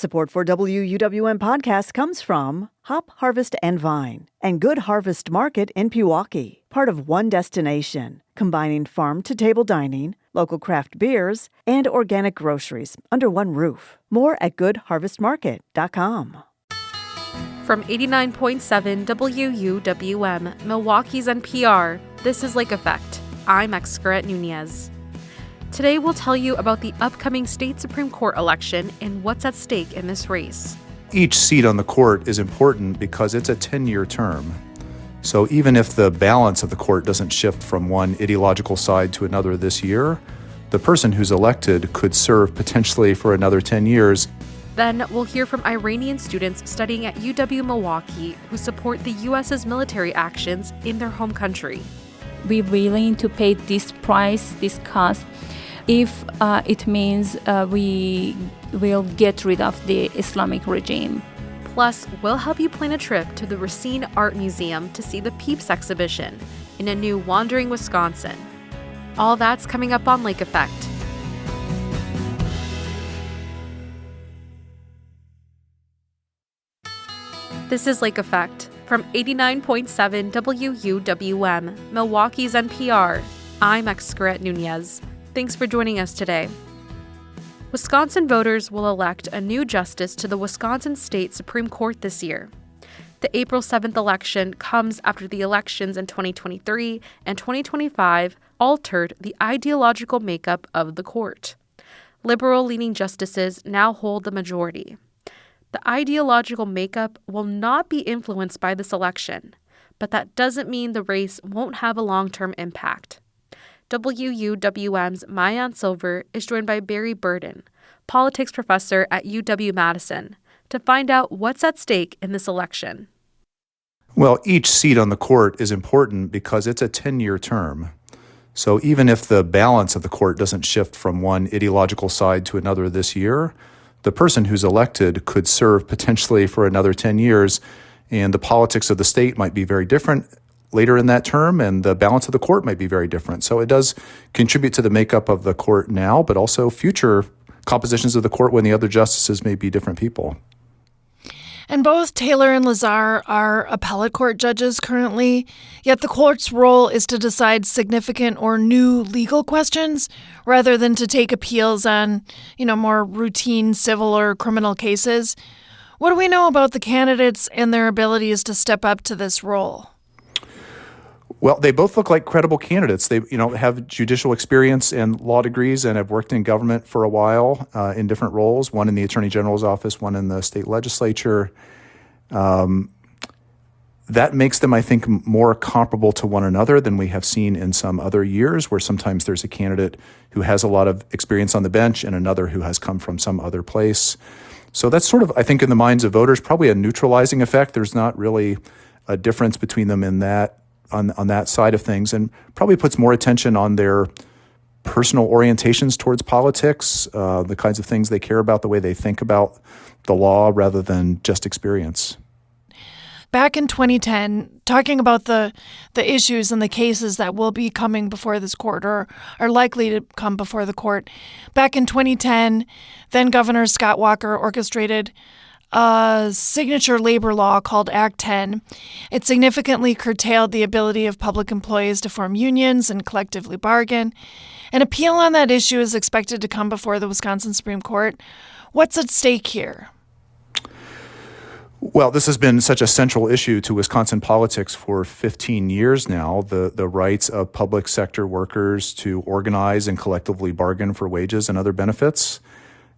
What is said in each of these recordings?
Support for WUWM podcast comes from Hop Harvest and Vine and Good Harvest Market in Pewaukee, part of One Destination, combining farm-to-table dining, local craft beers, and organic groceries under one roof. More at goodharvestmarket.com. From 89.7 WUWM, Milwaukee's NPR, this is Lake Effect. I'm Excret Nunez. Today we'll tell you about the upcoming state Supreme Court election and what's at stake in this race. Each seat on the court is important because it's a 10-year term. So even if the balance of the court doesn't shift from one ideological side to another this year, the person who's elected could serve potentially for another 10 years. Then we'll hear from Iranian students studying at UW-Milwaukee who support the U.S.'s military actions in their home country. We're willing to pay this price, this cost, if it means we will get rid of the Islamic regime. Plus, we'll help you plan a trip to the Racine Art Museum to see the Peeps exhibition in a new Wandering Wisconsin. All that's coming up on Lake Effect. This is Lake Effect from 89.7 WUWM, Milwaukee's NPR. I'm Excret Nunez. Thanks for joining us today. Wisconsin voters will elect a new justice to the Wisconsin State Supreme Court this year. The April 7th election comes after the elections in 2023 and 2025 altered the ideological makeup of the court. Liberal-leaning justices now hold the majority. The ideological makeup will not be influenced by this election, but that doesn't mean the race won't have a long-term impact. WUWM's Maayan Silver is joined by Barry Burden, politics professor at UW-Madison, to find out what's at stake in this election. Well, each seat on the court is important because it's a 10-year term. So even if the balance of the court doesn't shift from one ideological side to another this year, the person who's elected could serve potentially for another 10 years, and the politics of the state might be very different later in that term, and the balance of the court might be very different. So it does contribute to the makeup of the court now, but also future compositions of the court when the other justices may be different people. And both Taylor and Lazar are appellate court judges currently, yet the court's role is to decide significant or new legal questions rather than to take appeals on, more routine civil or criminal cases. What do we know about the candidates and their abilities to step up to this role? Well, they both look like credible candidates. They, have judicial experience and law degrees and have worked in government for a while in different roles, one in the Attorney General's office, one in the state legislature. That makes them, I think, more comparable to one another than we have seen in some other years, where sometimes there's a candidate who has a lot of experience on the bench and another who has come from some other place. So that's sort of, I think, in the minds of voters, probably a neutralizing effect. There's not really a difference between them in that. On that side of things, and probably puts more attention on their personal orientations towards politics, the kinds of things they care about, the way they think about the law, rather than just experience. Back in 2010, talking about the issues and the cases that will be coming before this court or are likely to come before the court, back in 2010, then Governor Scott Walker orchestrated a signature labor law called Act 10. It significantly curtailed the ability of public employees to form unions and collectively bargain. An appeal on that issue is expected to come before the Wisconsin Supreme Court. What's at stake here? Well, this has been such a central issue to Wisconsin politics for 15 years now, the rights of public sector workers to organize and collectively bargain for wages and other benefits.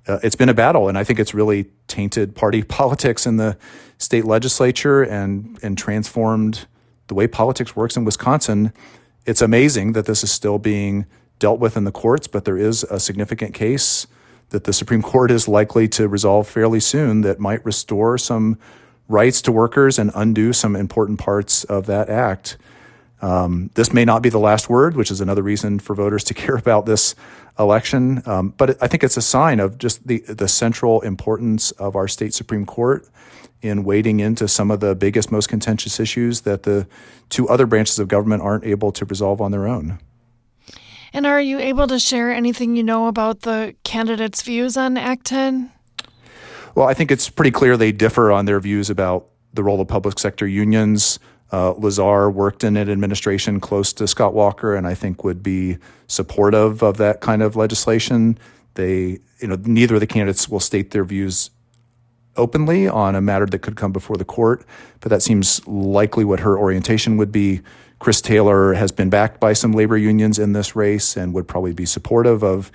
It's been a battle, and I think it's really tainted party politics in the state legislature and transformed the way politics works in Wisconsin. It's amazing that this is still being dealt with in the courts, but there is a significant case that the Supreme Court is likely to resolve fairly soon that might restore some rights to workers and undo some important parts of that act. This may not be the last word, which is another reason for voters to care about this election. But I think it's a sign of just the central importance of our state Supreme Court in wading into some of the biggest, most contentious issues that the two other branches of government aren't able to resolve on their own. And are you able to share anything you know about the candidates' views on Act 10? Well, I think it's pretty clear they differ on their views about the role of public sector unions. Lazar worked in an administration close to Scott Walker, and I think would be supportive of that kind of legislation. Neither of the candidates will state their views openly on a matter that could come before the court, but that seems likely what her orientation would be. Chris Taylor has been backed by some labor unions in this race and would probably be supportive of,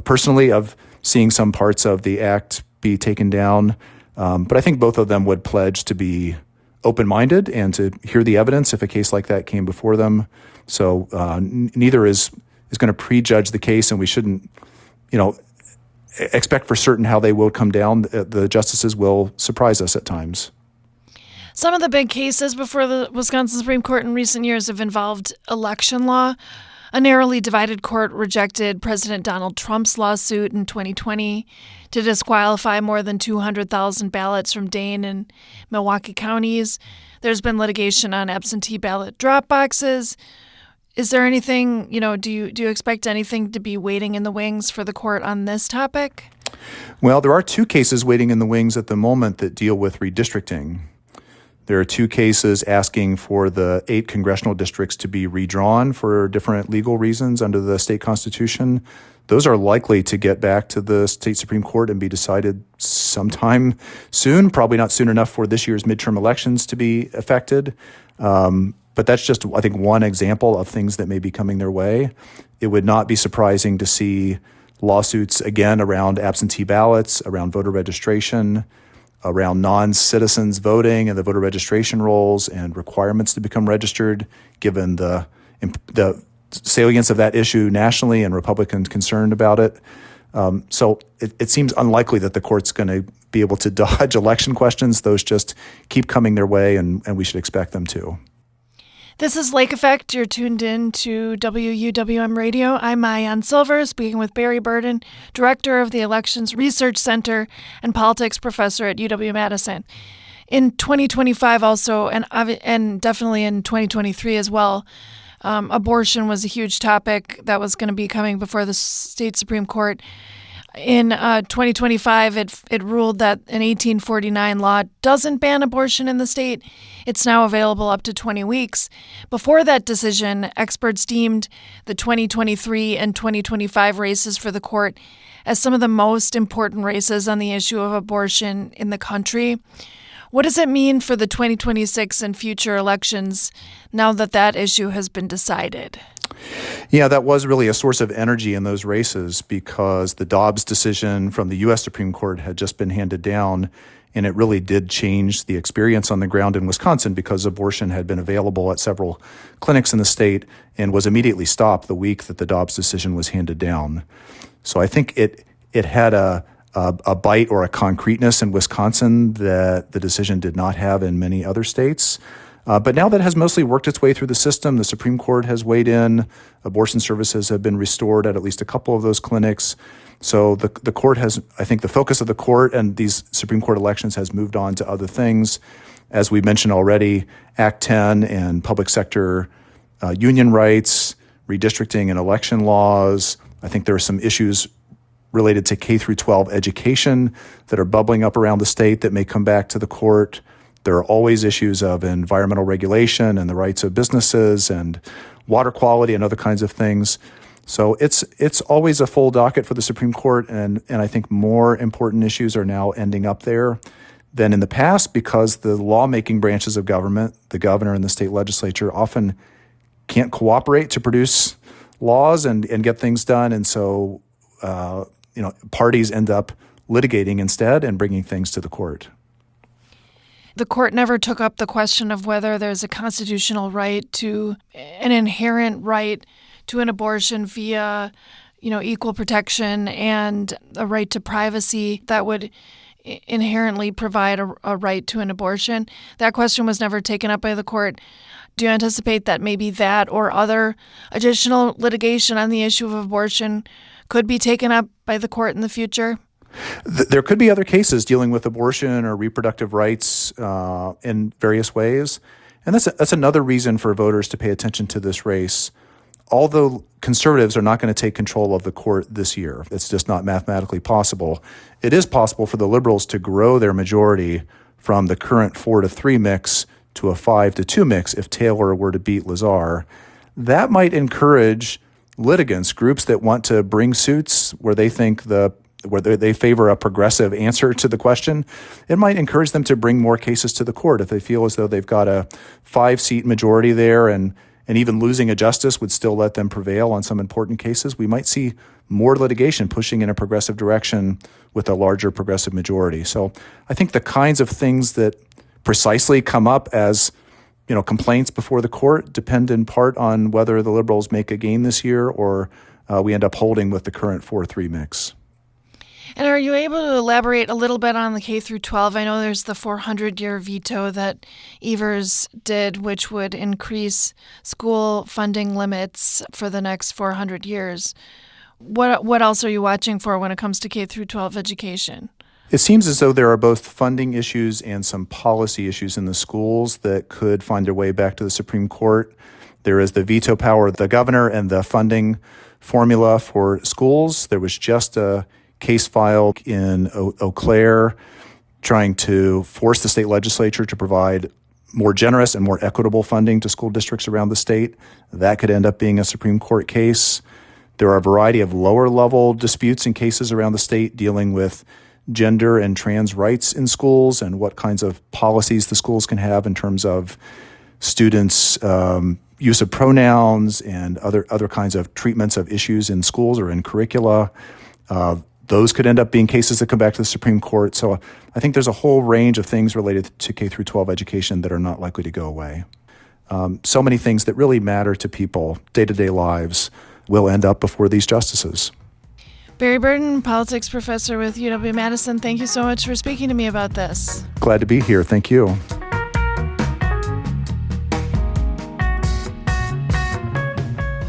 personally, of seeing some parts of the act be taken down. But I think both of them would pledge to be open-minded and to hear the evidence if a case like that came before them. So neither is going to prejudge the case, and we shouldn't, expect for certain how they will come down. The justices will surprise us at times. Some of the big cases before the Wisconsin Supreme Court in recent years have involved election law. A narrowly divided court rejected President Donald Trump's lawsuit in 2020 to disqualify more than 200,000 ballots from Dane and Milwaukee counties. There's been litigation on absentee ballot drop boxes. Is there anything, do you expect anything to be waiting in the wings for the court on this topic? Well, there are two cases waiting in the wings at the moment that deal with redistricting. There are two cases asking for the 8 congressional districts to be redrawn for different legal reasons under the state constitution. Those are likely to get back to the state Supreme Court and be decided sometime soon, probably not soon enough for this year's midterm elections to be affected. But that's just, I think, one example of things that may be coming their way. It would not be surprising to see lawsuits again around absentee ballots, around voter registration, around non-citizens voting and the voter registration rolls and requirements to become registered, given the salience of that issue nationally and Republicans concerned about it. So it seems unlikely that the court's going to be able to dodge election questions. Those just keep coming their way, and we should expect them to. This is Lake Effect. You're tuned in to WUWM Radio. I'm Maayan Silver, speaking with Barry Burden, Director of the Elections Research Center and Politics Professor at UW-Madison. In 2025 also, and definitely in 2023 as well, abortion was a huge topic that was going to be coming before the state Supreme Court. In 2025, it ruled that an 1849 law doesn't ban abortion in the state. It's now available up to 20 weeks. Before that decision, experts deemed the 2023 and 2025 races for the court as some of the most important races on the issue of abortion in the country. What does it mean for the 2026 and future elections now that that issue has been decided? Yeah, that was really a source of energy in those races because the Dobbs decision from the U.S. Supreme Court had just been handed down, and it really did change the experience on the ground in Wisconsin because abortion had been available at several clinics in the state and was immediately stopped the week that the Dobbs decision was handed down. So I think it had a bite or a concreteness in Wisconsin that the decision did not have in many other states. But now that has mostly worked its way through the system. The Supreme Court has weighed in. Abortion services have been restored at least a couple of those clinics. So the court has, I think the focus of the court and these Supreme Court elections has moved on to other things. As we mentioned already, Act 10 and public sector union rights, redistricting and election laws. I think there are some issues related to K through 12 education that are bubbling up around the state that may come back to the court. There are always issues of environmental regulation and the rights of businesses and water quality and other kinds of things. So it's always a full docket for the Supreme Court, and I think more important issues are now ending up there than in the past because the lawmaking branches of government, the governor and the state legislature, often can't cooperate to produce laws and get things done. And so parties end up litigating instead and bringing things to the court. The court never took up the question of whether there's a constitutional right to an inherent right to an abortion via, equal protection and a right to privacy that would inherently provide a right to an abortion. That question was never taken up by the court. Do you anticipate that maybe that or other additional litigation on the issue of abortion could be taken up by the court in the future? There could be other cases dealing with abortion or reproductive rights in various ways. And that's another reason for voters to pay attention to this race. although conservatives are not going to take control of the court this year, it's just not mathematically possible, it is possible for the liberals to grow their majority from the current 4-3 mix to a 5-2 mix if Taylor were to beat Lazar. That might encourage litigants, groups that want to bring suits where they think where they favor a progressive answer to the question. It might encourage them to bring more cases to the court if they feel as though they've got a 5-seat majority there and even losing a justice would still let them prevail on some important cases. We might see more litigation pushing in a progressive direction with a larger progressive majority. So I think the kinds of things that precisely come up as complaints before the court depend in part on whether the liberals make a gain this year or we end up holding with the current 4-3 mix. And are you able to elaborate a little bit on the K through 12? I know there's the 400-year veto that Evers did, which would increase school funding limits for the next 400 years. What else are you watching for when it comes to K through 12 education? It seems as though there are both funding issues and some policy issues in the schools that could find their way back to the Supreme Court. There is the veto power of the governor and the funding formula for schools. There was just a case filed in Eau Claire trying to force the state legislature to provide more generous and more equitable funding to school districts around the state. That could end up being a Supreme Court case. There are a variety of lower-level disputes and cases around the state dealing with gender and trans rights in schools and what kinds of policies the schools can have in terms of students' use of pronouns and other kinds of treatments of issues in schools or in curricula. Those could end up being cases that come back to the Supreme Court. So I think there's a whole range of things related to K through 12 education that are not likely to go away. So many things that really matter to people, day-to-day lives, will end up before these justices. Barry Burton, politics professor with UW-Madison, thank you so much for speaking to me about this. Glad to be here. Thank you.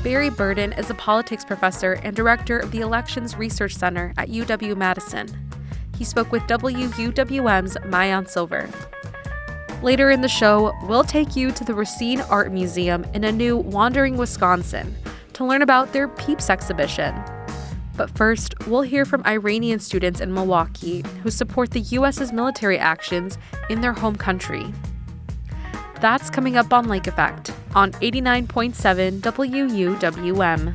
Barry Burton is a politics professor and director of the Elections Research Center at UW-Madison. He spoke with WUWM's Maayan Silver. Later in the show, we'll take you to the Racine Art Museum in a new Wandering, Wisconsin to learn about their Peeps exhibition. But first, we'll hear from Iranian students in Milwaukee who support the U.S.'s military actions in their home country. That's coming up on Lake Effect on 89.7 WUWM.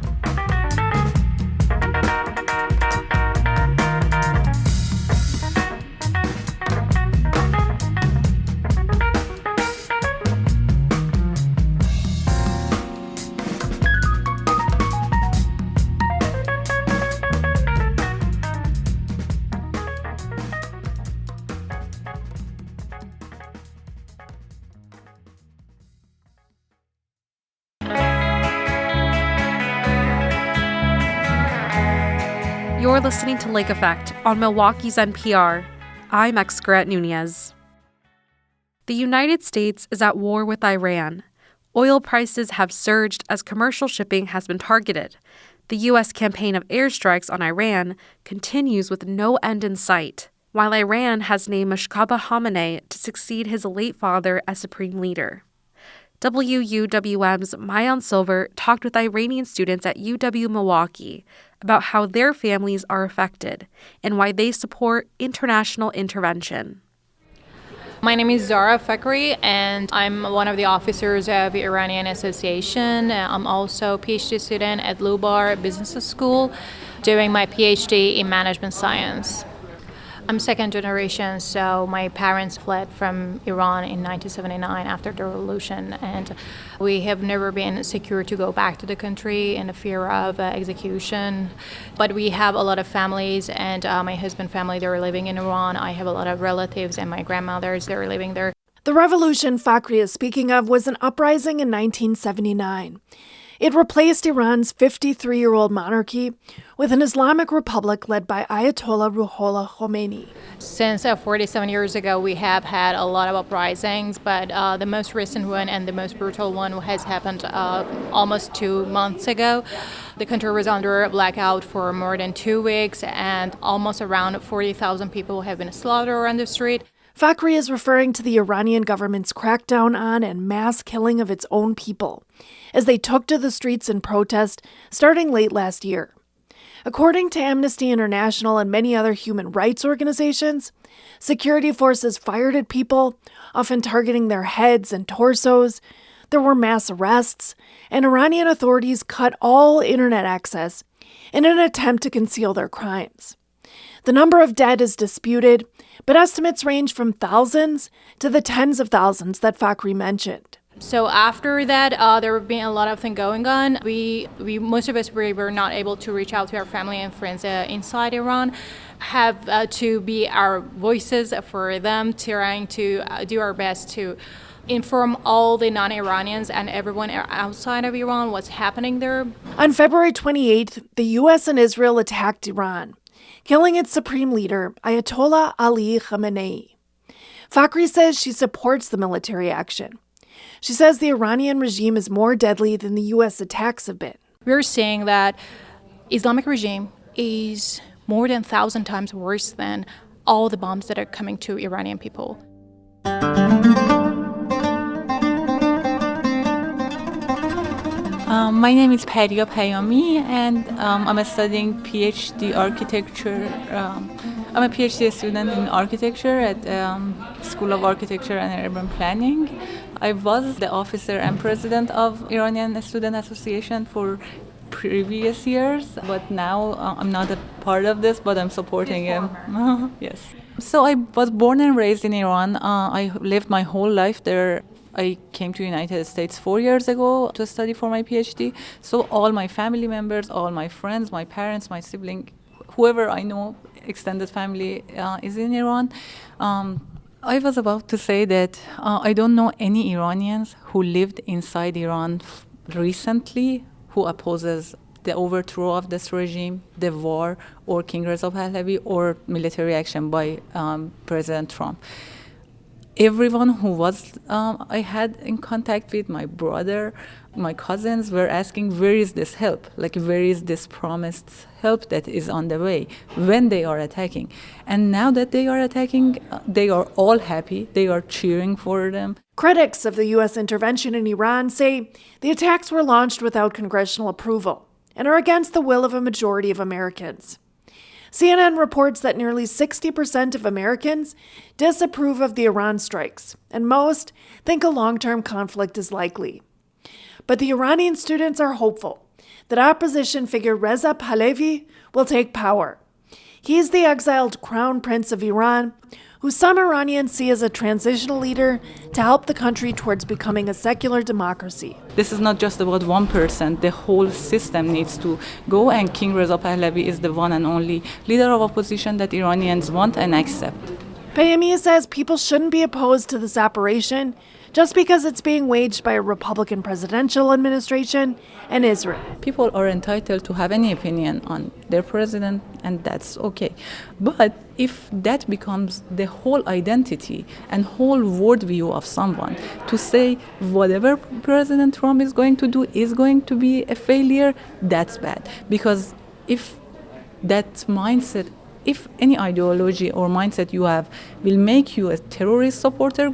You're listening to Lake Effect on Milwaukee's NPR. I'm Excret Nunez. The United States is at war with Iran. Oil prices have surged as commercial shipping has been targeted. The U.S. campaign of airstrikes on Iran continues with no end in sight, while Iran has named Moshtaba Khamenei to succeed his late father as supreme leader. WUWM's Maayan Silver talked with Iranian students at UW-Milwaukee about how their families are affected and why they support international intervention. My name is Zara Fakhri, and I'm one of the officers of the Iranian Association. I'm also a PhD student at Lubar Business School, doing my PhD in management science. I'm second generation, so my parents fled from Iran in 1979 after the revolution, and we have never been secure to go back to the country in the fear of execution. But we have a lot of families, and my husband's family, they're living in Iran. I have a lot of relatives, and my grandmothers, they're living there. The revolution Fakhri is speaking of was an uprising in 1979. It replaced Iran's 53-year-old monarchy with an Islamic republic led by Ayatollah Ruhollah Khomeini. Since 47 years ago, we have had a lot of uprisings, but the most recent one and the most brutal one has happened almost 2 months ago. The country was under a blackout for more than 2 weeks, and almost around 40,000 people have been slaughtered on the street. Fakhri is referring to the Iranian government's crackdown on and mass killing of its own people as they took to the streets in protest starting late last year. According to Amnesty International and many other human rights organizations, security forces fired at people, often targeting their heads and torsos. There were mass arrests, and Iranian authorities cut all internet access in an attempt to conceal their crimes. The number of dead is disputed, but estimates range from thousands to the tens of thousands that Fakhri mentioned. So after that, there have been a lot of things going on. We most of us were not able to reach out to our family and friends inside Iran, have to be our voices for them, trying to do our best to inform all the non-Iranians and everyone outside of Iran what's happening there. On February 28th, the U.S. and Israel attacked Iran, killing its supreme leader, Ayatollah Ali Khamenei. Fakhri says she supports the military action. She says the Iranian regime is more deadly than the U.S. attacks have been. We're saying that Islamic regime is more than 1,000 times worse than all the bombs that are coming to Iranian people. My name is Paria Payami, and I'm studying PhD architecture. I'm a PhD student in architecture at School of Architecture and Urban Planning. I was the officer and president of Iranian Student Association for previous years, but now I'm not a part of this, but I'm supporting him. Yes. So I was born and raised in Iran. I lived my whole life there. I came to United States 4 years ago to study for my PhD. So all my family members, all my friends, my parents, my sibling, whoever I know, extended family is in Iran. I was about to say that I don't know any Iranians who lived inside Iran recently who opposes the overthrow of this regime, the war, or King Reza Pahlavi, or military action by President Trump. Everyone who was I had in contact with, my brother, my cousins, were asking, where is this help? Like, where is this promised help that is on the way when they are attacking? And now that they are attacking, they are all happy. They are cheering for them. Critics of the U.S. intervention in Iran say the attacks were launched without congressional approval and are against the will of a majority of Americans. CNN reports that nearly 60% of Americans disapprove of the Iran strikes, and most think a long-term conflict is likely. But the Iranian students are hopeful that opposition figure Reza Pahlavi will take power. He is the exiled crown prince of Iran, who some Iranians see as a transitional leader to help the country towards becoming a secular democracy. This is not just about one person. The whole system needs to go, and King Reza Pahlavi is the one and only leader of opposition that Iranians want and accept. Payami says people shouldn't be opposed to this operation just because it's being waged by a Republican presidential administration and Israel. People are entitled to have any opinion on their president, and that's okay. But if that becomes the whole identity and whole worldview of someone, to say whatever President Trump is going to do is going to be a failure, that's bad. Because if that mindset, if any ideology or mindset you have will make you a terrorist supporter,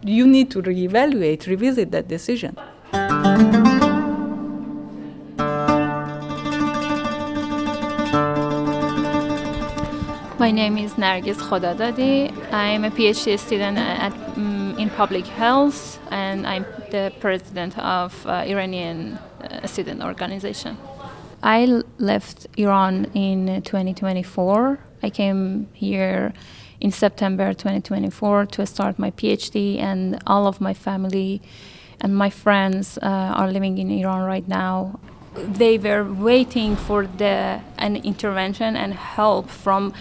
you need to reevaluate, revisit that decision. My name is Nargis Khodadadi. I'm a PhD student in public health, and I'm the president of Iranian student organization. I left Iran in 2024. I came here in September 2024 to start my PhD, and all of my family and my friends are living in Iran right now. They were waiting for an intervention and help from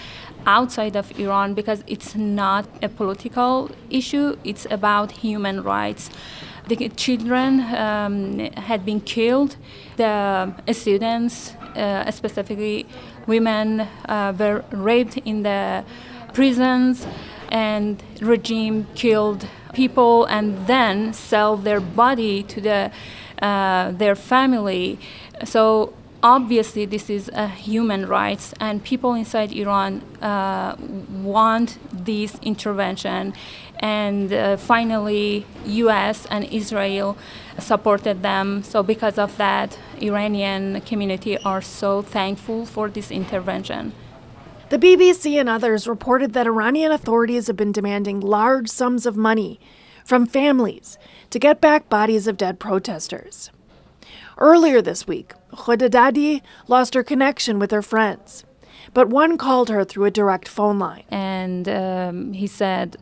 outside of Iran because it's not a political issue, it's about human rights. The children had been killed, the students, specifically women, were raped in the prisons, and regime killed people and then sell their body to their family. So Obviously, this is human rights, and people inside Iran want this intervention. And finally, U.S. and Israel supported them. So because of that, Iranian community are so thankful for this intervention. The BBC and others reported that Iranian authorities have been demanding large sums of money from families to get back bodies of dead protesters. Earlier this week, Khodadadi lost her connection with her friends, but one called her through a direct phone line. And he said,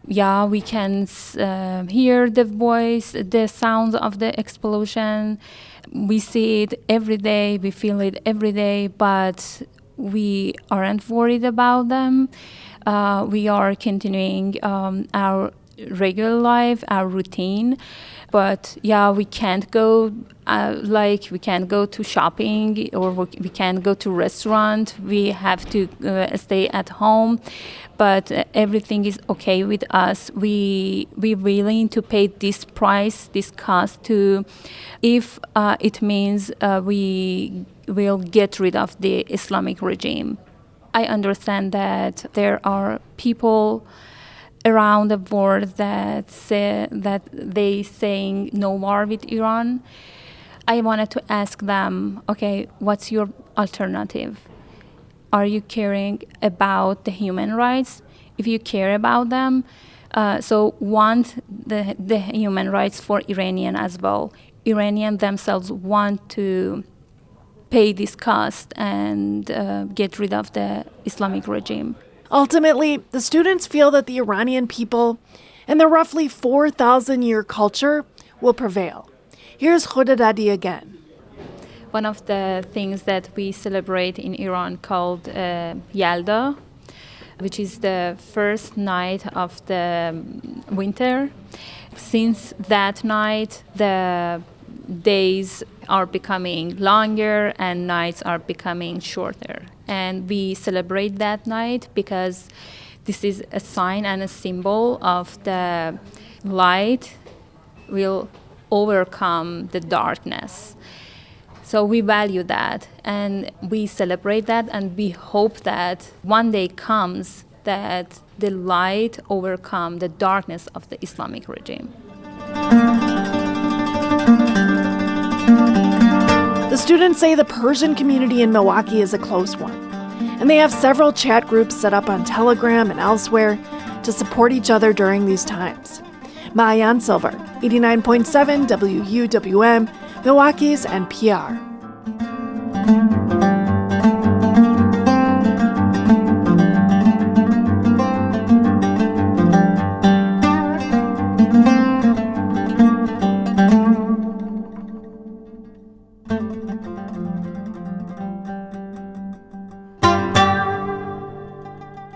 yeah, we can hear the voice, the sounds of the explosion. We see it every day, we feel it every day, but we aren't worried about them. We are continuing our regular life, our routine. But yeah, we can't go, we can't go to shopping, or we can't go to restaurant. We have to stay at home. But everything is okay with us. We're willing to pay this price, this cost, if it means we will get rid of the Islamic regime. I understand that there are people around the world that they saying no war with Iran. I wanted to ask them, okay, what's your alternative? Are you caring about the human rights? If you care about them, so want the human rights for Iranian as well. Iranian themselves want to pay this cost and get rid of the Islamic regime. Ultimately, the students feel that the Iranian people and their roughly 4,000-year culture will prevail. Here's Khodadadi again. One of the things that we celebrate in Iran called Yalda, which is the first night of the winter. Since that night, the days are becoming longer and nights are becoming shorter. And we celebrate that night because this is a sign and a symbol of the light will overcome the darkness. So we value that and we celebrate that, and we hope that one day comes that the light overcome the darkness of the Islamic regime. The students say the Persian community in Milwaukee is a close one, and they have several chat groups set up on Telegram and elsewhere to support each other during these times. Maayan Silver, 89.7 WUWM, Milwaukee's NPR.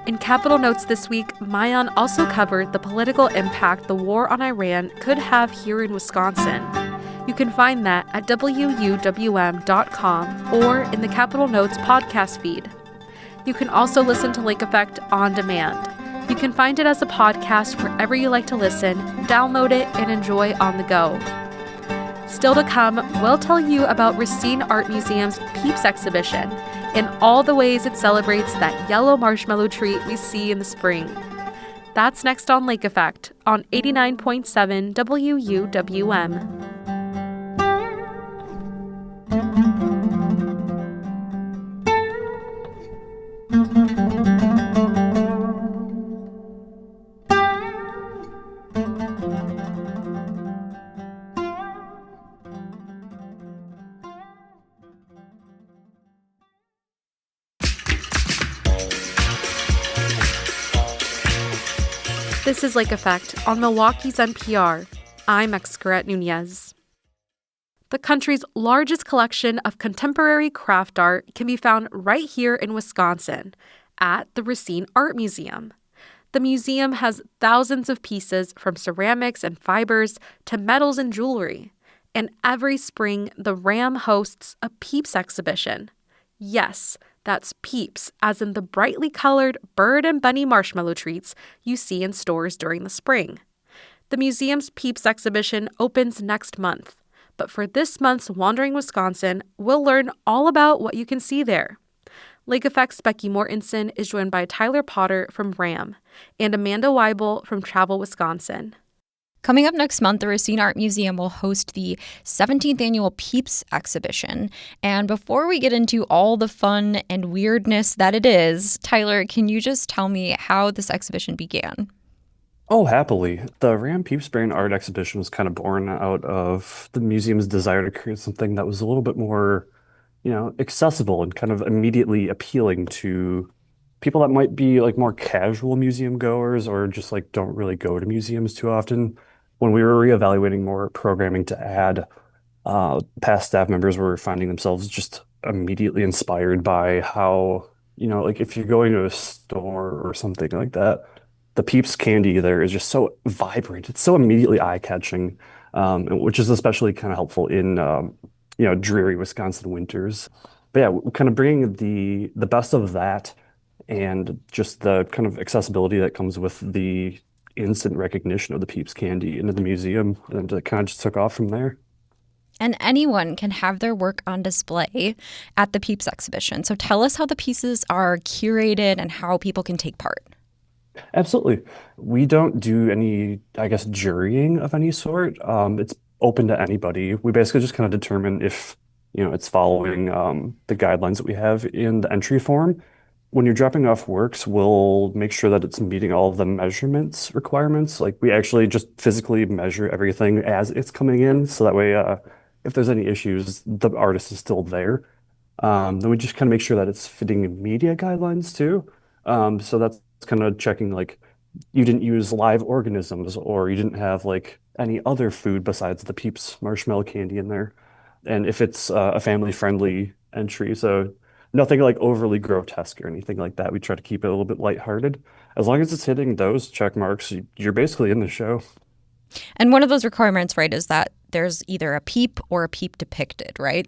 In Capital Notes this week, Maayan also covered the political impact the war on Iran could have here in Wisconsin. You can find that at WUWM.com or in the Capital Notes podcast feed. You can also listen to Lake Effect on demand. You can find it as a podcast wherever you like to listen, download it, and enjoy on the go. Still to come, we'll tell you about Racine Art Museum's Peeps exhibition and all the ways it celebrates that yellow marshmallow treat we see in the spring. That's next on Lake Effect on 89.7 WUWM. This is Lake Effect on Milwaukee's NPR. I'm Excret Nunez. The country's largest collection of contemporary craft art can be found right here in Wisconsin at the Racine Art Museum. The museum has thousands of pieces from ceramics and fibers to metals and jewelry. And every spring, the RAM hosts a Peeps exhibition. Yes, that's Peeps, as in the brightly colored bird and bunny marshmallow treats you see in stores during the spring. The museum's Peeps exhibition opens next month, But for this month's Wandering Wisconsin, we'll learn all about what you can see there. Lake Effect's Becky Mortensen is joined by Tyler Potter from RAM and Amanda Weibel from Travel Wisconsin. Coming up next month, the Racine Art Museum will host the 17th annual Peeps exhibition. And before we get into all the fun and weirdness that it is, Tyler, can you just tell me how this exhibition began? Oh, happily. The Ram Peeps Brain Art Exhibition was kind of born out of the museum's desire to create something that was a little bit more, accessible and kind of immediately appealing to people that might be like more casual museum goers or just like don't really go to museums too often. When we were reevaluating more programming to add, past staff members were finding themselves just immediately inspired by how, like if you're going to a store or something like that, the Peeps candy there is just so vibrant. It's so immediately eye-catching, which is especially kind of helpful in, dreary Wisconsin winters. But yeah, kind of bringing the best of that and just the kind of accessibility that comes with the instant recognition of the Peeps candy into the museum, and it kind of just took off from there. And anyone can have their work on display at the Peeps exhibition. So tell us how the pieces are curated and how people can take part. Absolutely. We don't do any, I guess, jurying of any sort. It's open to anybody. We basically just kind of determine if, it's following the guidelines that we have in the entry form. When you're dropping off works, we'll make sure that it's meeting all of the measurements requirements. Like we actually just physically measure everything as it's coming in. So that way, if there's any issues, the artist is still there. Then we just kind of make sure that it's fitting media guidelines too. So that's kind of checking like you didn't use live organisms or you didn't have like any other food besides the Peeps marshmallow candy in there. And if it's a family-friendly entry, so nothing like overly grotesque or anything like that. We try to keep it a little bit lighthearted. As long as it's hitting those check marks, you're basically in the show. And one of those requirements, right, is that there's either a peep or a peep depicted, right?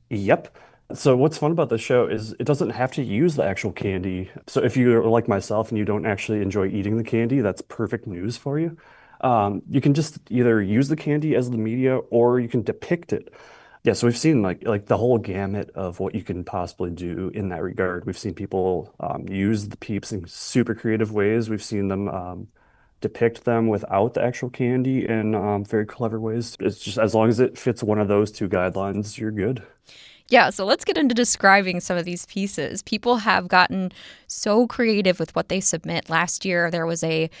Yep. So what's fun about this show is it doesn't have to use the actual candy. So if you're like myself and you don't actually enjoy eating the candy, that's perfect news for you. You can just either use the candy as the media or you can depict it. Yeah, so we've seen like the whole gamut of what you can possibly do in that regard. We've seen people use the Peeps in super creative ways. We've seen them depict them without the actual candy in very clever ways. It's just as long as it fits one of those two guidelines, you're good. Yeah, so let's get into describing some of these pieces. People have gotten so creative with what they submit. Last year, there was a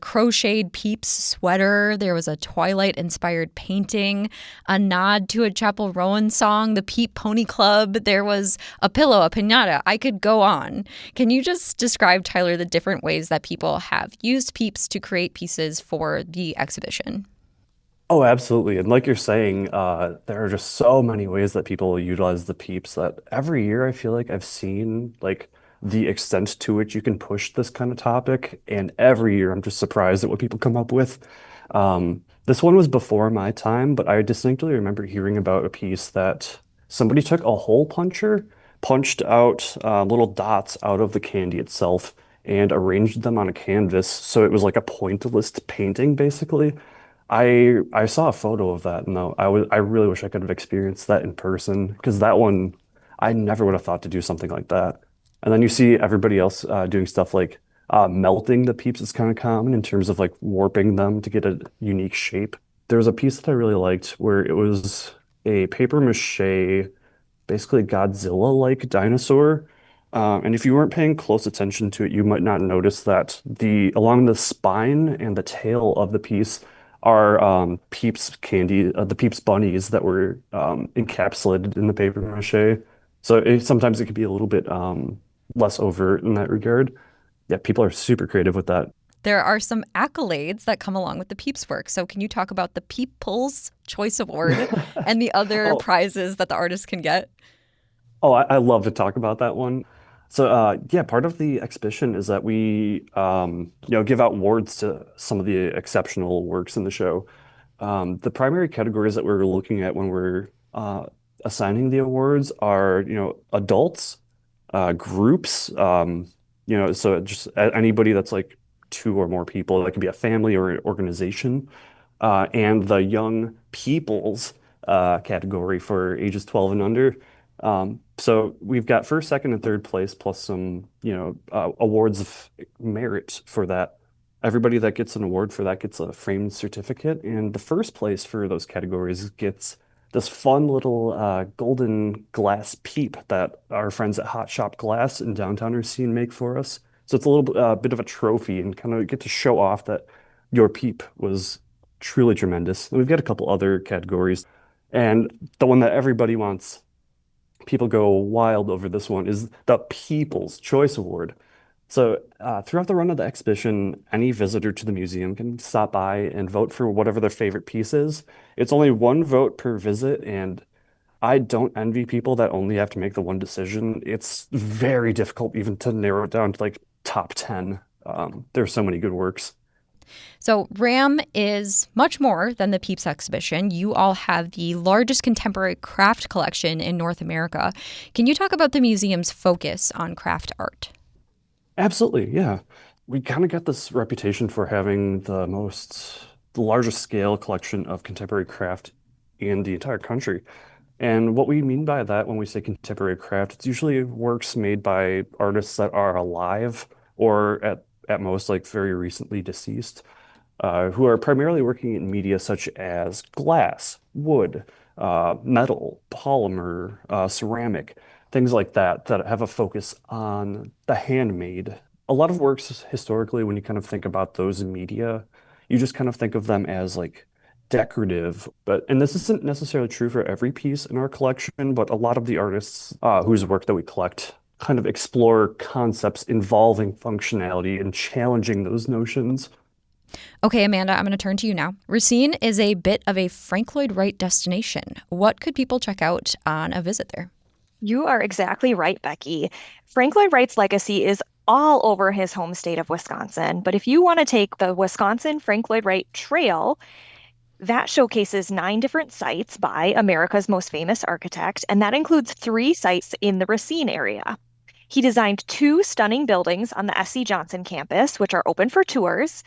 crocheted Peeps sweater. There was a Twilight-inspired painting, a nod to a Chapel Rowan song, the Peep Pony Club. There was a pillow, a piñata. I could go on. Can you just describe, Tyler, the different ways that people have used Peeps to create pieces for the exhibition? Oh, absolutely. And like you're saying, there are just so many ways that people utilize the Peeps that every year I feel like I've seen like the extent to which you can push this kind of topic. And every year I'm just surprised at what people come up with. This one was before my time, but I distinctly remember hearing about a piece that somebody took a hole puncher, punched out little dots out of the candy itself, and arranged them on a canvas. So it was like a pointillist painting, basically. I saw a photo of that, and though I really wish I could have experienced that in person because that one I never would have thought to do something like that. And then you see everybody else doing stuff like melting the Peeps is kind of common in terms of like warping them to get a unique shape. There was a piece that I really liked where it was a paper mache, basically Godzilla-like dinosaur. And if you weren't paying close attention to it, you might not notice that the along the spine and the tail of the piece are Peeps candy, the Peeps bunnies that were encapsulated in the paper mache. So sometimes it could be a little bit less overt in that regard. Yeah, people are super creative with that. There are some accolades that come along with the Peeps work. So can you talk about the People's Choice Award and the other prizes that the artist can get? Oh, I love to talk about that one. So yeah, part of the exhibition is that we give out awards to some of the exceptional works in the show. The primary categories that we're looking at when we're assigning the awards are adults, groups, so just anybody that's like two or more people. That could be a family or an organization, and the young peoples. category for ages 12 and under. So we've got first, second, and third place, plus some, awards of merit for that. Everybody that gets an award for that gets a framed certificate, and the first place for those categories gets this fun little golden glass peep that our friends at Hot Shop Glass in downtown Racine make for us. So it's a little bit of a trophy and kind of get to show off that your peep was truly tremendous. And we've got a couple other categories. And the one that everybody wants, people go wild over this one, is the People's Choice Award. So throughout the run of the exhibition, any visitor to the museum can stop by and vote for whatever their favorite piece is. It's only one vote per visit, and I don't envy people that only have to make the one decision. It's very difficult even to narrow it down to like top 10. There's so many good works. So RAM is much more than the Peeps exhibition. You all have the largest contemporary craft collection in North America. Can you talk about the museum's focus on craft art? Absolutely, yeah. We kind of got this reputation for having the largest scale collection of contemporary craft in the entire country. And what we mean by that when we say contemporary craft, it's usually works made by artists that are alive or at most like very recently deceased, who are primarily working in media such as glass, wood, metal, polymer, ceramic, things like that that have a focus on the handmade. A lot of works historically, when you kind of think about those in media, you just kind of think of them as like decorative, and this isn't necessarily true for every piece in our collection, but a lot of the artists whose work that we collect kind of explore concepts involving functionality and challenging those notions. Okay, Amanda, I'm going to turn to you now. Racine is a bit of a Frank Lloyd Wright destination. What could people check out on a visit there? You are exactly right, Becky. Frank Lloyd Wright's legacy is all over his home state of Wisconsin. But if you want to take the Wisconsin Frank Lloyd Wright Trail, that showcases 9 different sites by America's most famous architect, and that includes 3 sites in the Racine area. He designed 2 stunning buildings on the S.C. Johnson campus, which are open for tours.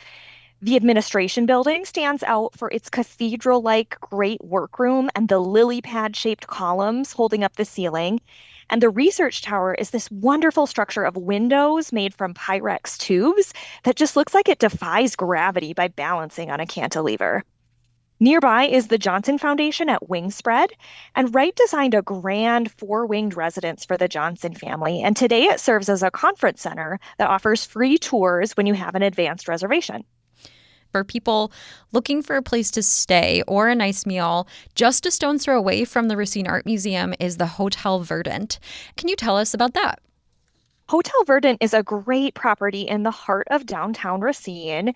The administration building stands out for its cathedral-like great workroom and the lily pad-shaped columns holding up the ceiling. And the research tower is this wonderful structure of windows made from Pyrex tubes that just looks like it defies gravity by balancing on a cantilever. Nearby is the Johnson Foundation at Wingspread, and Wright designed a grand 4-winged residence for the Johnson family, and today it serves as a conference center that offers free tours when you have an advanced reservation. For people looking for a place to stay or a nice meal, just a stone's throw away from the Racine Art Museum is the Hotel Verdant. Can you tell us about that? Hotel Verdant is a great property in the heart of downtown Racine.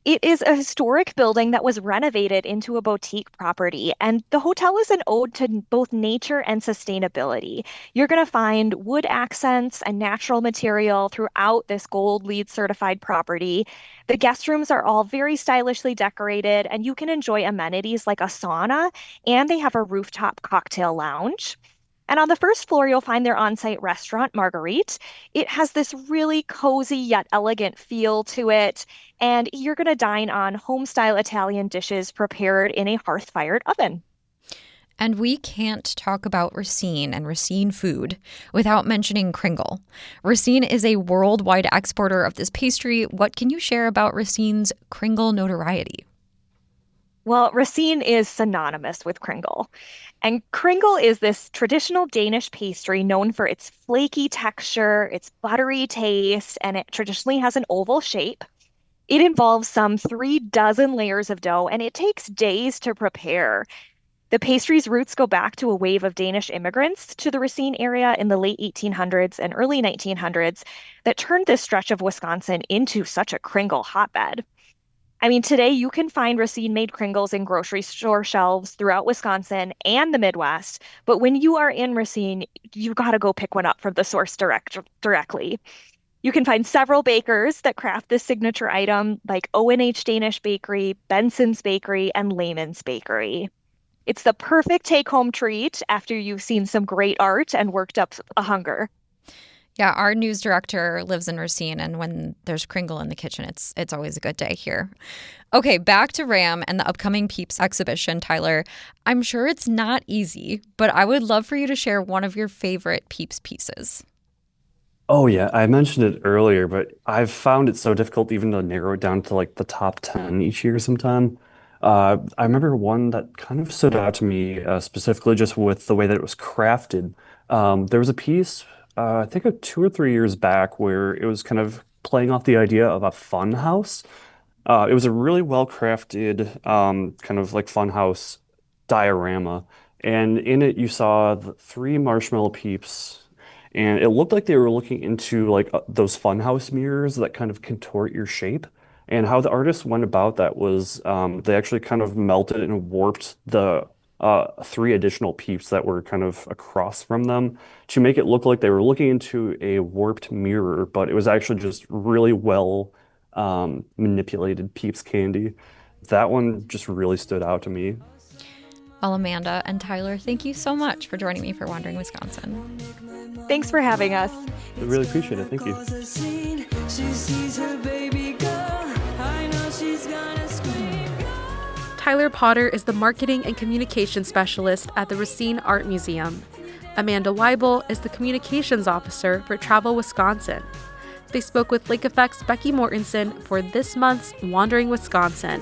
It is a historic building that was renovated into a boutique property, and the hotel is an ode to both nature and sustainability. You're going to find wood accents and natural material throughout this gold LEED certified property. The guest rooms are all very stylishly decorated, and you can enjoy amenities like a sauna, and they have a rooftop cocktail lounge. And on the first floor, you'll find their on-site restaurant, Marguerite. It has this really cozy yet elegant feel to it, and you're going to dine on home-style Italian dishes prepared in a hearth-fired oven. And we can't talk about Racine and Racine food without mentioning Kringle. Racine is a worldwide exporter of this pastry. What can you share about Racine's Kringle notoriety? Well, Racine is synonymous with Kringle. And Kringle is this traditional Danish pastry known for its flaky texture, its buttery taste, and it traditionally has an oval shape. It involves some 36 layers of dough, and it takes days to prepare. The pastry's roots go back to a wave of Danish immigrants to the Racine area in the late 1800s and early 1900s that turned this stretch of Wisconsin into such a Kringle hotbed. I mean, today you can find Racine-made Kringles in grocery store shelves throughout Wisconsin and the Midwest, but when you are in Racine, you got to go pick one up from the source directly. You can find several bakers that craft this signature item, like O&H Danish Bakery, Benson's Bakery, and Lehman's Bakery. It's the perfect take-home treat after you've seen some great art and worked up a hunger. Yeah, our news director lives in Racine, and when there's Kringle in the kitchen, it's always a good day here. Okay, back to RAM and the upcoming Peeps exhibition, Tyler. I'm sure it's not easy, but I would love for you to share one of your favorite Peeps pieces. Oh yeah, I mentioned it earlier, but I've found it so difficult even to narrow it down to like the top 10 each year sometime. I remember one that kind of stood out to me, specifically just with the way that it was crafted. There was a piece, I think 2 or 3 years back, where it was kind of playing off the idea of a fun house. It was a really well crafted, kind of like funhouse diorama, and in it you saw the three marshmallow peeps, and it looked like they were looking into like those funhouse mirrors that kind of contort your shape. And how the artist went about that was they actually kind of melted and warped the three additional peeps that were kind of across from them to make it look like they were looking into a warped mirror, but it was actually just really well manipulated Peeps candy. That one just really stood out to me. Well, Amanda and Tyler, thank you so much for joining me for Wandering Wisconsin. Thanks for having us. I really appreciate it. Thank you. Tyler Potter is the Marketing and Communications Specialist at the Racine Art Museum. Amanda Weibel is the Communications Officer for Travel Wisconsin. They spoke with Lake Effect's Becky Mortensen for this month's Wandering Wisconsin.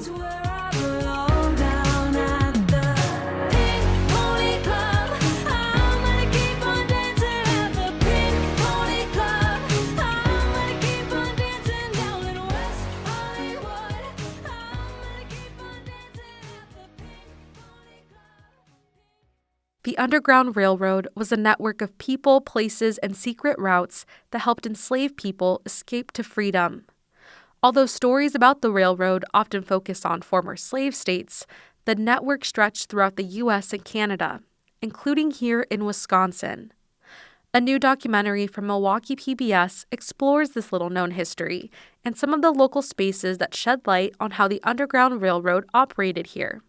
The Underground Railroad was a network of people, places, and secret routes that helped enslaved people escape to freedom. Although stories about the railroad often focus on former slave states, the network stretched throughout the U.S. and Canada, including here in Wisconsin. A new documentary from Milwaukee PBS explores this little-known history and some of the local spaces that shed light on how the Underground Railroad operated here.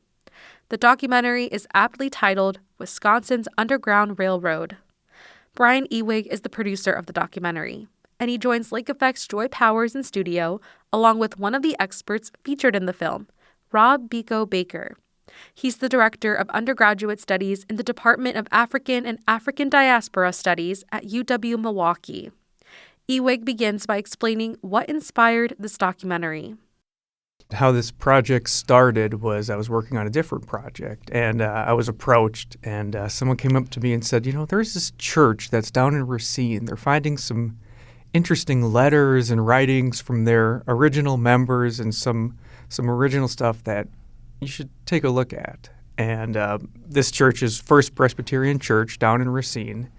The documentary is aptly titled Wisconsin's Underground Railroad. Brian Ewig is the producer of the documentary, and he joins Lake Effect's Joy Powers in studio, along with one of the experts featured in the film, Rob Biko Baker. He's the director of undergraduate studies in the Department of African and African Diaspora Studies at UW-Milwaukee. Ewig begins by explaining what inspired this documentary. How this project started was I was working on a different project, and I was approached, and someone came up to me and said, there's this church that's down in Racine. They're finding some interesting letters and writings from their original members and some original stuff that you should take a look at. And this church is First Presbyterian Church down in Racine,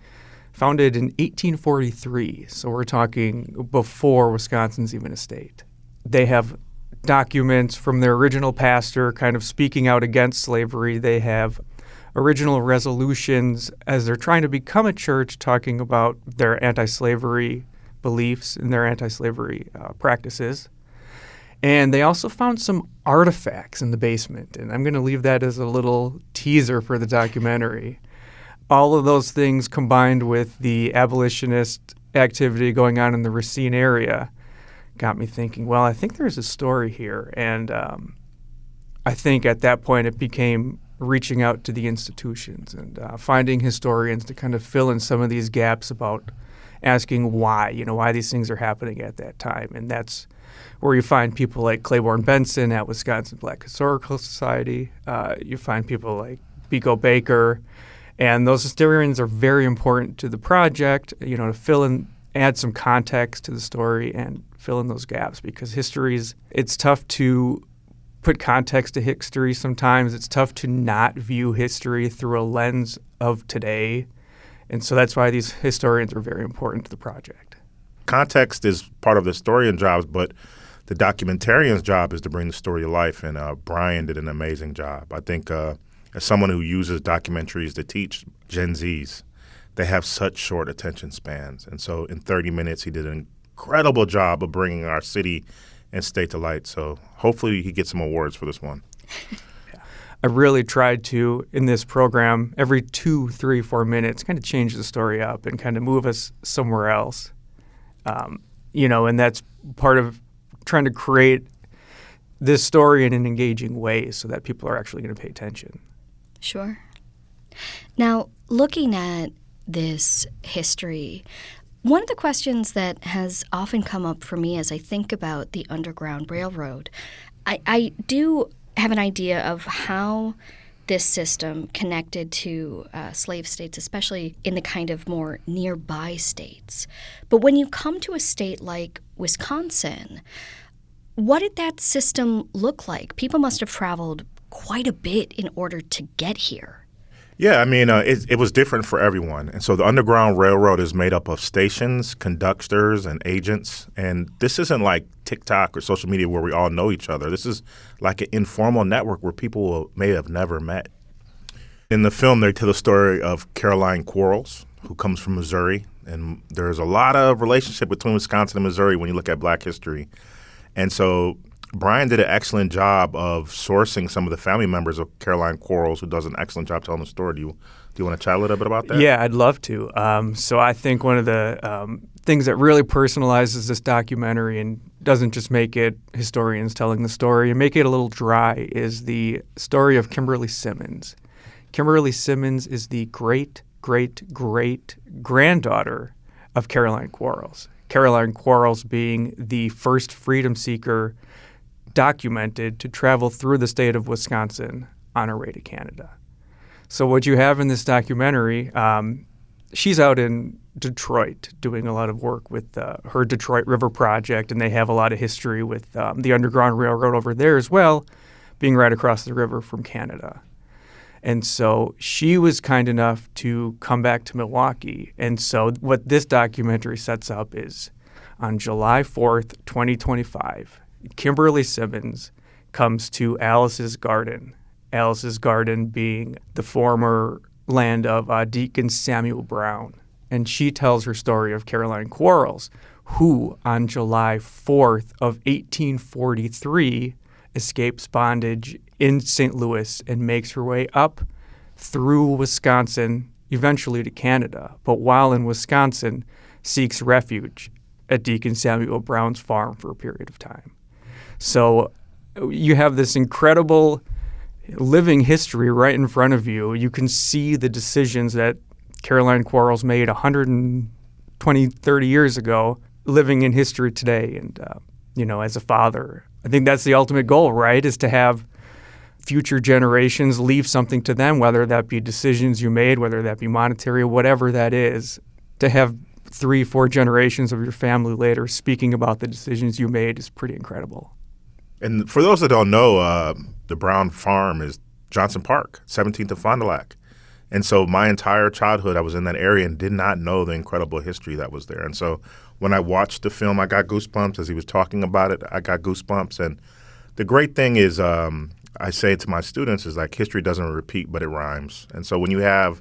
founded in 1843. So we're talking before Wisconsin's even a state. They have documents from their original pastor kind of speaking out against slavery. They have original resolutions as they're trying to become a church talking about their anti-slavery beliefs and their anti-slavery practices. And they also found some artifacts in the basement, and I'm going to leave that as a little teaser for the documentary. All of those things combined with the abolitionist activity going on in the Racine area got me thinking, well, I think there's a story here. And I think at that point it became reaching out to the institutions and finding historians to kind of fill in some of these gaps about asking why these things are happening at that time. And that's where you find people like Claiborne Benson at Wisconsin Black Historical Society. You find people like Biko Baker. And those historians are very important to the project, to fill in, add some context to the story and fill in those gaps, because it's tough to put context to history sometimes. It's tough to not view history through a lens of today. And so that's why these historians are very important to the project. Context is part of the historian jobs, but the documentarian's job is to bring the story to life. And Brian did an amazing job. I think as someone who uses documentaries to teach Gen Zs, they have such short attention spans. And so in 30 minutes, he did an incredible job of bringing our city and state to light. So hopefully he gets some awards for this one. I really tried to, in this program, every 2, 3, 4 minutes, kind of change the story up and kind of move us somewhere else. And that's part of trying to create this story in an engaging way so that people are actually going to pay attention. Sure. Now, looking at this history, one of the questions that has often come up for me as I think about the Underground Railroad, I do have an idea of how this system connected to slave states, especially in the kind of more nearby states. But when you come to a state like Wisconsin, what did that system look like? People must have traveled quite a bit in order to get here. Yeah, I mean, it was different for everyone. And so the Underground Railroad is made up of stations, conductors, and agents. And this isn't like TikTok or social media where we all know each other. This is like an informal network where people may have never met. In the film, they tell the story of Caroline Quarles, who comes from Missouri. And there's a lot of relationship between Wisconsin and Missouri when you look at Black history. And so Brian did an excellent job of sourcing some of the family members of Caroline Quarles, who does an excellent job telling the story. Do you want to chat a little bit about that? Yeah, I'd love to. So I think one of the things that really personalizes this documentary and doesn't just make it historians telling the story and make it a little dry is the story of Kimberly Simmons. Kimberly Simmons is the great-great-great-granddaughter of Caroline Quarles. Caroline Quarles being the first freedom seeker documented to travel through the state of Wisconsin on her way to Canada. So what you have in this documentary, she's out in Detroit doing a lot of work with her Detroit River Project, and they have a lot of history with the Underground Railroad over there as well, being right across the river from Canada. And so she was kind enough to come back to Milwaukee. And so what this documentary sets up is on July 4th, 2025, Kimberly Simmons comes to Alice's Garden. Alice's Garden being the former land of Deacon Samuel Brown. And she tells her story of Caroline Quarles, who on July 4th of 1843 escapes bondage in St. Louis and makes her way up through Wisconsin, eventually to Canada. But while in Wisconsin, seeks refuge at Deacon Samuel Brown's farm for a period of time. So you have this incredible living history right in front of you. You can see the decisions that Caroline Quarles made 120, 30 years ago, living in history today. And, as a father, I think that's the ultimate goal, right, is to have future generations leave something to them, whether that be decisions you made, whether that be monetary, whatever that is, to have 3, 4 generations of your family later speaking about the decisions you made is pretty incredible. And for those that don't know, the Brown farm is Johnson Park, 17th and Fond du Lac. And so my entire childhood, I was in that area and did not know the incredible history that was there. And so when I watched the film, I got goosebumps. As he was talking about it, I got goosebumps. And the great thing is, I say to my students, is like history doesn't repeat, but it rhymes. And so when you have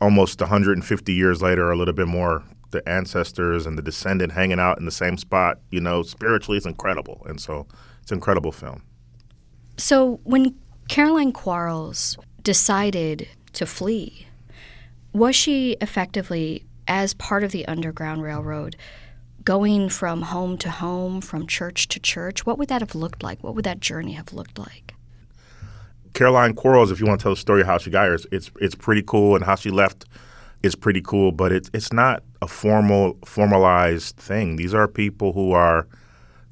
almost 150 years later, or a little bit more, the ancestors and the descendant hanging out in the same spot, spiritually, it's incredible. And so it's an incredible film. So when Caroline Quarles decided to flee, was she effectively, as part of the Underground Railroad, going from home to home, from church to church? What would that have looked like? What would that journey have looked like? Caroline Quarles, if you want to tell the story of how she got here, it's pretty cool, and how she left is pretty cool, but it's not a formalized thing. These are people who are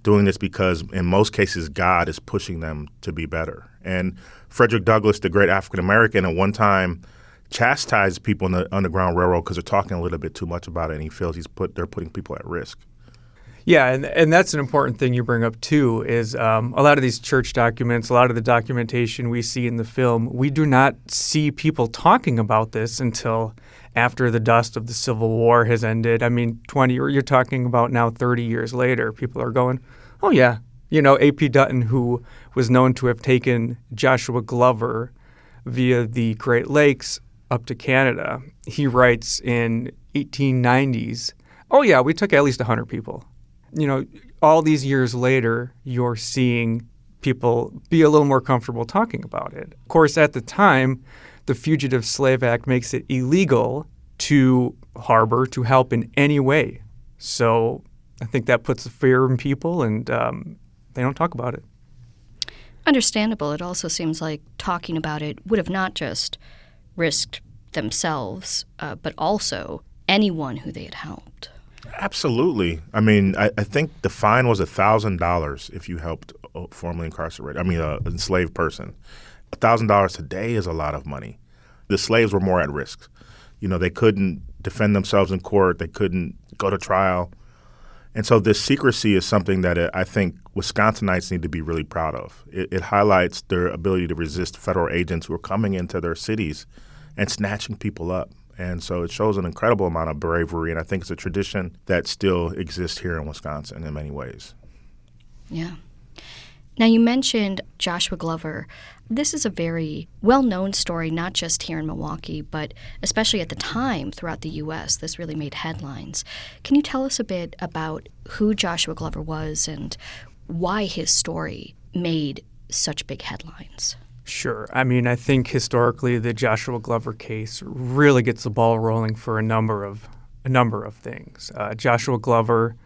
doing this because, in most cases, God is pushing them to be better. And Frederick Douglass, the great African-American, at one time chastised people in the Underground Railroad because they're talking a little bit too much about it, and he feels they're putting people at risk. Yeah, and that's an important thing you bring up, too, is a lot of these church documents, a lot of the documentation we see in the film, we do not see people talking about this until after the dust of the Civil War has ended. I mean, you're talking about now 30 years later, people are going, oh, yeah. A.P. Dutton, who was known to have taken Joshua Glover via the Great Lakes up to Canada, he writes in 1890s, oh, yeah, we took at least 100 people. All these years later, you're seeing people be a little more comfortable talking about it. Of course, at the time, the Fugitive Slave Act makes it illegal to harbor, to help in any way. So I think that puts a fear in people, and they don't talk about it. Understandable. It also seems like talking about it would have not just risked themselves, but also anyone who they had helped. Absolutely. I mean, I think the fine was $1,000 if you helped a formerly incarcerated, enslaved person. $1,000 today is a lot of money. The slaves were more at risk. They couldn't defend themselves in court. They couldn't go to trial. And so this secrecy is something that I think Wisconsinites need to be really proud of. It highlights their ability to resist federal agents who are coming into their cities and snatching people up. And so it shows an incredible amount of bravery, and I think it's a tradition that still exists here in Wisconsin in many ways. Yeah. Now, you mentioned Joshua Glover. This is a very well-known story, not just here in Milwaukee, but especially at the time throughout the U.S. This really made headlines. Can you tell us a bit about who Joshua Glover was and why his story made such big headlines? Sure. I mean, I think historically the Joshua Glover case really gets the ball rolling for a number of things. Joshua Glover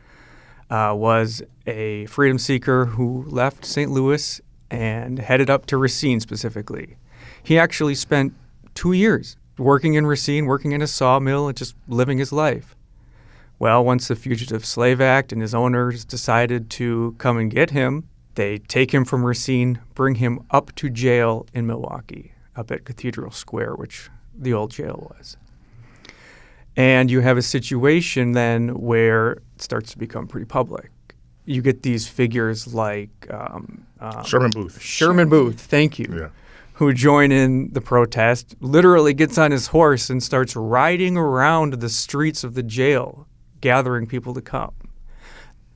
was a freedom seeker who left St. Louis and headed up to Racine specifically. He actually spent 2 years working in Racine, working in a sawmill, and just living his life. Well, once the Fugitive Slave Act and his owners decided to come and get him, they take him from Racine, bring him up to jail in Milwaukee, up at Cathedral Square, which the old jail was. And you have a situation then where it starts to become pretty public. You get these figures like Sherman Booth. Sherman Booth, thank you, Yeah. who join in the protest, literally gets on his horse and starts riding around the streets of the jail, gathering people to come.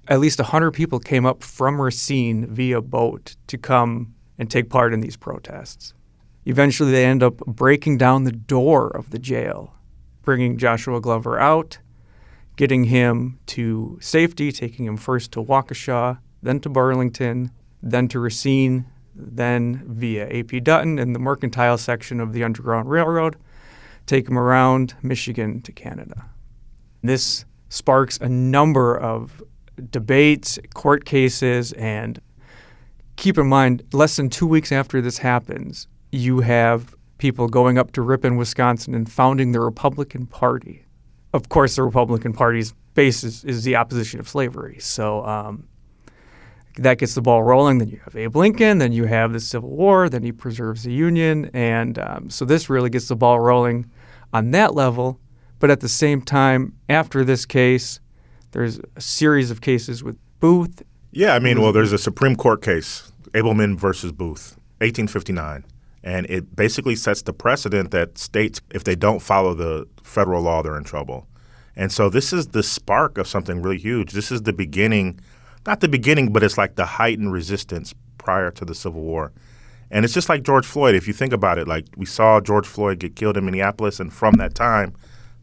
At least 100 people came up from Racine via boat to come and take part in these protests. Eventually, they end up breaking down the door of the jail, bringing Joshua Glover out, getting him to safety, taking him first to Waukesha, then to Burlington, then to Racine, then via A.P. Dutton in the mercantile section of the Underground Railroad, take him around Michigan to Canada. This sparks a number of debates, court cases, and keep in mind, less than 2 weeks after this happens, you have people going up to Ripon, Wisconsin, and founding the Republican Party. Of course, the Republican Party's base is the opposition of slavery. So that gets the ball rolling. Then you have Abe Lincoln. Then you have the Civil War. Then he preserves the Union. And so this really gets the ball rolling on that level. But at the same time, after this case, there's a series of cases with Booth. Yeah, I mean, well, there's a Supreme Court case, Abelman versus Booth, 1859. And it basically sets the precedent that states, if they don't follow the federal law, they're in trouble. And so this is the spark of something really huge. This is the beginning, not the beginning, but it's like the heightened resistance prior to the Civil War. And it's just like George Floyd. If you think about it, like we saw George Floyd get killed in Minneapolis, and from that time,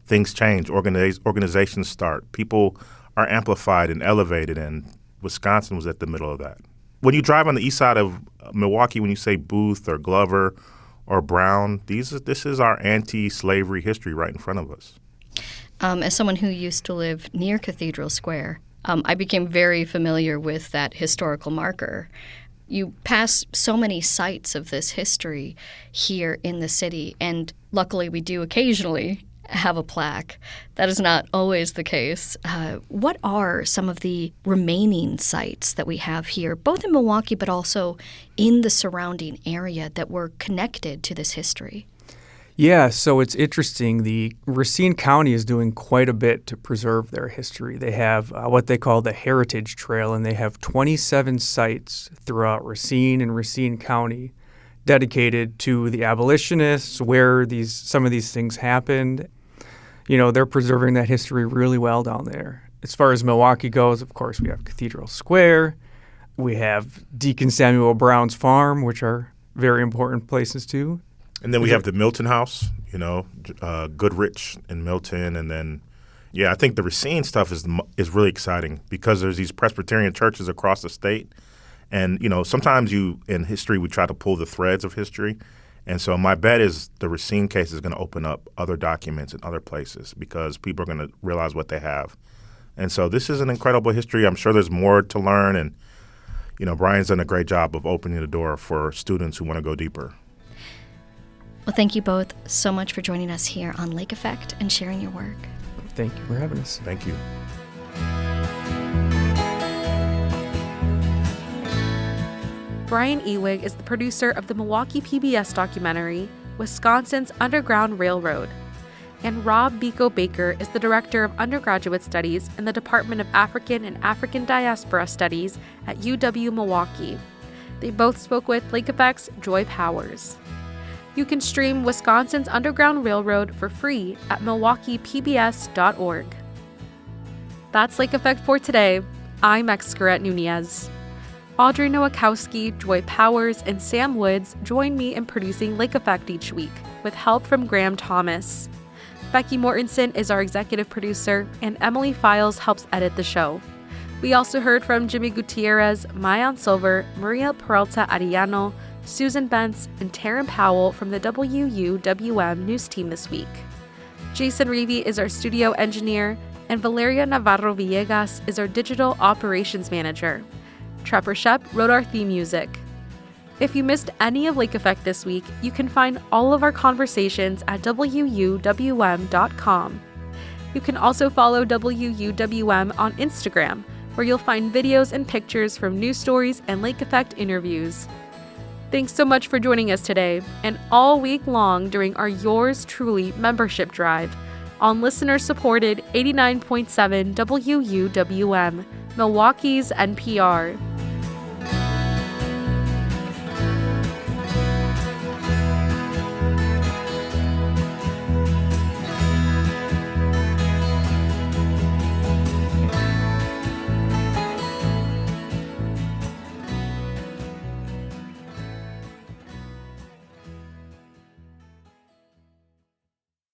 things change. Organizations start. People are amplified and elevated, and Wisconsin was at the middle of that. When you drive on the east side of Milwaukee, when you say Booth or Glover or Brown, this is our anti-slavery history right in front of us. As someone who used to live near Cathedral Square, I became very familiar with that historical marker. You pass so many sites of this history here in the city, and luckily we do occasionally have a plaque. That is not always the case. What are some of the remaining sites that we have here, both in Milwaukee but also in the surrounding area, that were connected to this history? Yeah, so it's interesting. The Racine County is doing quite a bit to preserve their history. They have what they call the Heritage Trail, and they have 27 sites throughout Racine and Racine County dedicated to the abolitionists, where some of these things happened. You know, they're preserving that history really well down there. As far as Milwaukee goes, of course, we have Cathedral Square. We have Deacon Samuel Brown's farm, which are very important places too. And then we have the Milton House, Goodrich and Milton. And then, yeah, I think the Racine stuff is really exciting because there's these Presbyterian churches across the state. And, sometimes in history, we try to pull the threads of history. And so my bet is the Racine case is going to open up other documents in other places because people are going to realize what they have. And so this is an incredible history. I'm sure there's more to learn. And, Brian's done a great job of opening the door for students who want to go deeper. Well, thank you both so much for joining us here on Lake Effect and sharing your work. Thank you for having us. Thank you. Brian Ewig is the producer of the Milwaukee PBS documentary, Wisconsin's Underground Railroad. And Rob Biko Baker is the director of undergraduate studies in the Department of African and African Diaspora Studies at UW-Milwaukee. They both spoke with Lake Effect's Joy Powers. You can stream Wisconsin's Underground Railroad for free at milwaukeepbs.org. That's Lake Effect for today. I'm Excret Nunez. Audrey Nowakowski, Joy Powers, and Sam Woods join me in producing Lake Effect each week, with help from Graham Thomas. Becky Mortensen is our executive producer, and Emily Files helps edit the show. We also heard from Jimmy Gutierrez, Mayan Silver, Maria Peralta Arellano, Susan Bentz, and Taryn Powell from the WUWM news team this week. Jason Reevy is our studio engineer, and Valeria Navarro Villegas is our digital operations manager. Trevor Shep wrote our theme music. If you missed any of Lake Effect this week, you can find all of our conversations at wuwm.com. You can also follow WUWM on Instagram, where you'll find videos and pictures from news stories and Lake Effect interviews. Thanks so much for joining us today and all week long during our Yours Truly membership drive on listener-supported 89.7 WUWM, Milwaukee's NPR.